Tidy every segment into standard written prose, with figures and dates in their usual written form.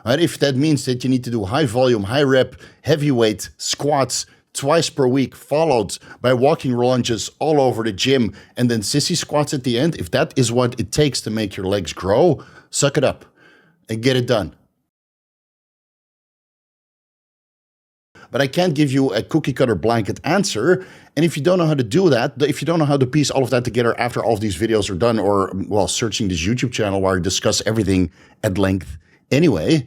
Right? If that means that you need to do high volume, high rep, heavyweight squats twice per week, followed by walking lunges all over the gym, and then sissy squats at the end, if that is what it takes to make your legs grow, suck it up and get it done. But I can't give you a cookie cutter blanket answer. And if you don't know how to do that, if you don't know how to piece all of that together after all of these videos are done, or well, searching this YouTube channel where I discuss everything at length anyway,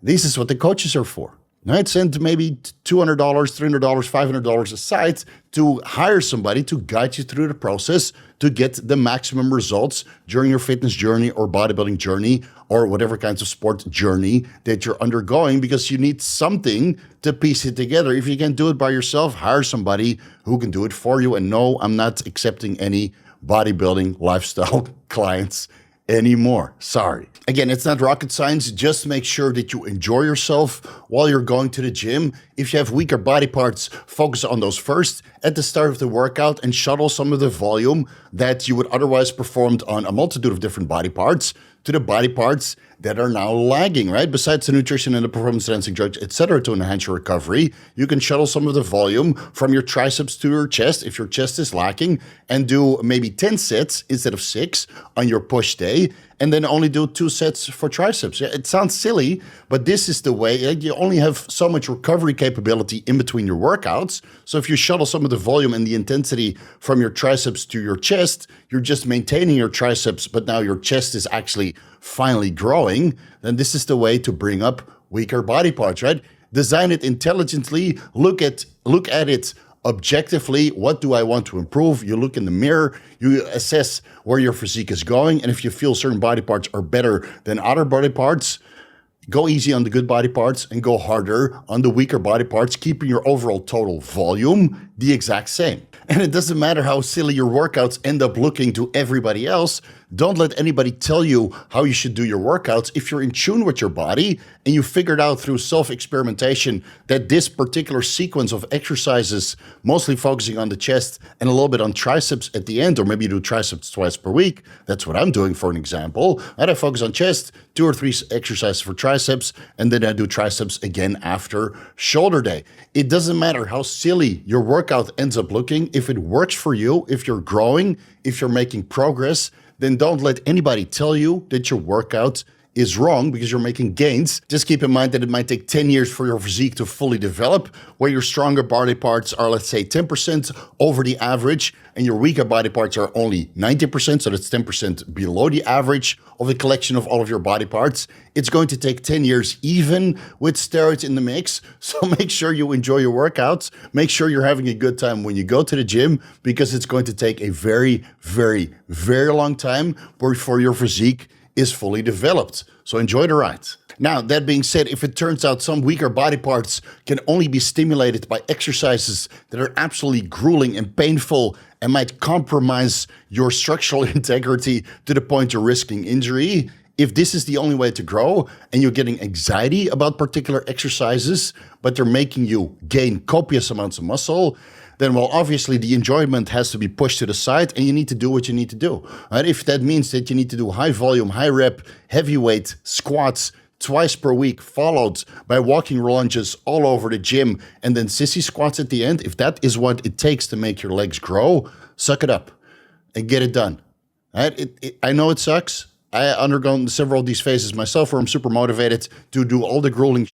this is what the coaches are for. Right? Send maybe $200, $300, $500 aside to hire somebody to guide you through the process to get the maximum results during your fitness journey or bodybuilding journey or whatever kinds of sport journey that you're undergoing, because you need something to piece it together. If you can't do it by yourself, hire somebody who can do it for you. And no, I'm not accepting any bodybuilding lifestyle clients anymore. Sorry. Again, it's not rocket science. Just make sure that you enjoy yourself while you're going to the gym. If you have weaker body parts, focus on those first at the start of the workout and shuttle some of the volume that you would otherwise perform on a multitude of different body parts to the body parts that are now lagging, right? Besides the nutrition and the performance enhancing drugs, etc., to enhance your recovery, you can shuttle some of the volume from your triceps to your chest if your chest is lacking, and do maybe 10 sets instead of 6 on your push day, and then only do 2 sets for triceps. It sounds silly, but this is the way. You only have so much recovery capability in between your workouts. So if you shuttle some of the volume and the intensity from your triceps to your chest, you're just maintaining your triceps, but now your chest is actually finally growing. Then this is the way to bring up weaker body parts, right? Design it intelligently. Look at it objectively. What do I want to improve? You look in the mirror, you assess where your physique is going, and if you feel certain body parts are better than other body parts, go easy on the good body parts and go harder on the weaker body parts, keeping your overall total volume the exact same. And it doesn't matter how silly your workouts end up looking to everybody else. Don't let anybody tell you how you should do your workouts. If you're in tune with your body and you figured out through self-experimentation that this particular sequence of exercises, mostly focusing on the chest and a little bit on triceps at the end, or maybe you do triceps twice per week. That's what I'm doing, for an example. And I focus on chest, 2 or 3 exercises for triceps, and then I do triceps again after shoulder day. It doesn't matter how silly your workout ends up looking. If it works for you, if you're growing, if you're making progress, then don't let anybody tell you that your workout is wrong because you're making gains. Just keep in mind that it might take 10 years for your physique to fully develop, where your stronger body parts are, let's say, 10% over the average, and your weaker body parts are only 90%, so that's 10% below the average of the collection of all of your body parts. It's going to take 10 years, even with steroids in the mix. So make sure you enjoy your workouts. Make sure you're having a good time when you go to the gym, because it's going to take a very, very, very long time before your physique is fully developed. So enjoy the ride. Now, that being said, if it turns out some weaker body parts can only be stimulated by exercises that are absolutely grueling and painful and might compromise your structural integrity to the point you're risking injury, if this is the only way to grow and you're getting anxiety about particular exercises, but they're making you gain copious amounts of muscle, then, well, obviously the enjoyment has to be pushed to the side and you need to do what you need to do. Right? If that means that you need to do high volume, high rep, heavyweight squats twice per week, followed by walking lunges all over the gym, and then sissy squats at the end, if that is what it takes to make your legs grow, suck it up and get it done. Right? I know it sucks. I undergone several of these phases myself where I'm super motivated to do all the grueling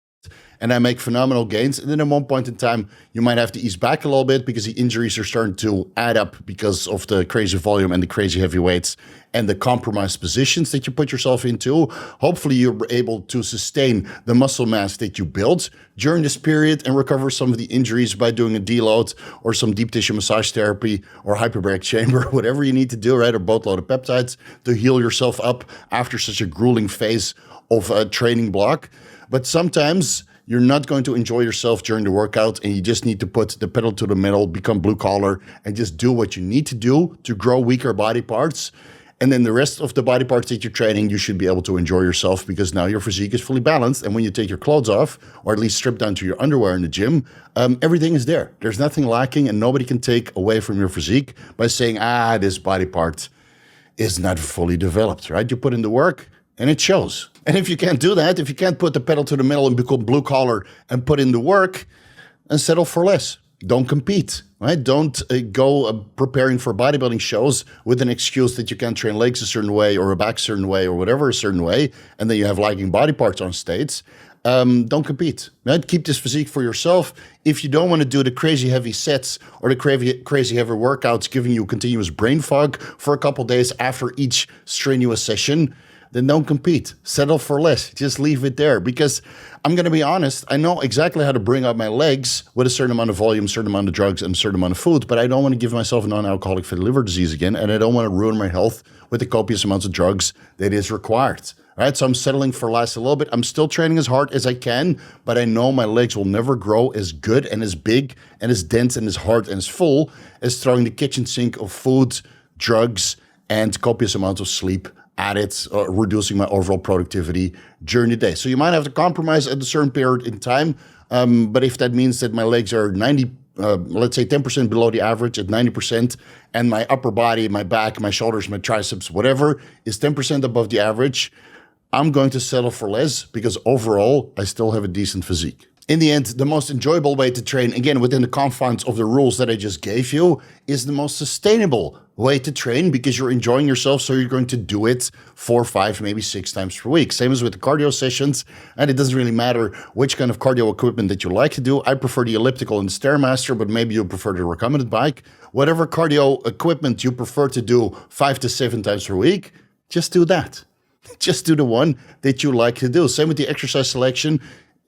and I make phenomenal gains. And then at one point in time, you might have to ease back a little bit because the injuries are starting to add up because of the crazy volume and the crazy heavy weights and the compromised positions that you put yourself into. Hopefully you're able to sustain the muscle mass that you built during this period and recover some of the injuries by doing a deload or some deep tissue massage therapy or hyperbaric chamber, whatever you need to do, right? Or both loaded peptides to heal yourself up after such a grueling phase of a training block. But sometimes you're not going to enjoy yourself during the workout and you just need to put the pedal to the metal, become blue collar, and just do what you need to do to grow weaker body parts. And then the rest of the body parts that you're training, you should be able to enjoy yourself because now your physique is fully balanced. And when you take your clothes off, or at least strip down to your underwear in the gym, everything is there. There's nothing lacking and nobody can take away from your physique by saying, this body part is not fully developed, right? You put in the work And it shows. And if you can't do that, if you can't put the pedal to the metal and become blue collar and put in the work, then settle for less. Don't compete, right? Don't go preparing for bodybuilding shows with an excuse that you can't train legs a certain way or a back a certain way or whatever a certain way, and then you have lagging body parts on stage. Don't compete, right? Keep this physique for yourself. If you don't want to do the crazy heavy sets or the crazy heavy workouts giving you continuous brain fog for a couple days after each strenuous session, then don't compete. Settle for less. Just leave it there. Because I'm going to be honest, I know exactly how to bring up my legs with a certain amount of volume, certain amount of drugs, and a certain amount of food, but I don't want to give myself non-alcoholic fatty liver disease again, and I don't want to ruin my health with the copious amounts of drugs that is required. All right, so I'm settling for less a little bit. I'm still training as hard as I can, but I know my legs will never grow as good and as big and as dense and as hard and as full as throwing the kitchen sink of food, drugs, and copious amounts of sleep at it, reducing my overall productivity during the day. So you might have to compromise at a certain period in time, but if that means that my legs are 90, let's say 10% below the average at 90%, and my upper body, my back, my shoulders, my triceps, whatever, is 10% above the average, I'm going to settle for less because overall, I still have a decent physique. In the end, the most enjoyable way to train, again, within the confines of the rules that I just gave you, is the most sustainable way to train because you're enjoying yourself, so you're going to do it 4, 5, maybe 6 times per week. Same as with the cardio sessions, and it doesn't really matter which kind of cardio equipment that you like to do. I prefer the elliptical and the Stairmaster, but maybe you prefer the recombinant bike. Whatever cardio equipment you prefer to do 5 to 7 times per week, just do that. Just do the one that you like to do. Same with the exercise selection.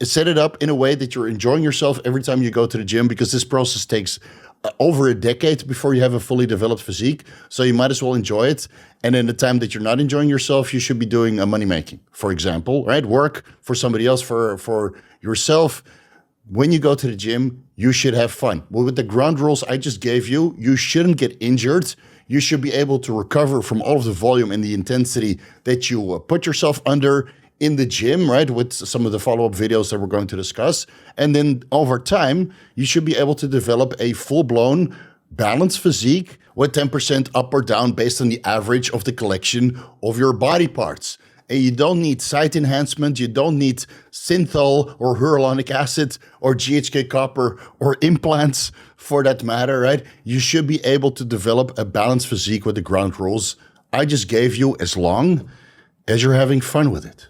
Set it up in a way that you're enjoying yourself every time you go to the gym, because this process takes over a decade before you have a fully developed physique. So you might as well enjoy it. And in the time that you're not enjoying yourself, you should be doing money making, for example, right? Work for somebody else, for yourself. When you go to the gym, you should have fun. Well, with the ground rules I just gave you, you shouldn't get injured. You should be able to recover from all of the volume and the intensity that you put yourself under in the gym, right, with some of the follow-up videos that we're going to discuss. And then over time, you should be able to develop a full-blown balanced physique with 10% up or down based on the average of the collection of your body parts. And you don't need site enhancement, you don't need synthol or hyaluronic acid or GHK copper or implants for that matter, right? You should be able to develop a balanced physique with the ground rules I just gave you, as long as you're having fun with it.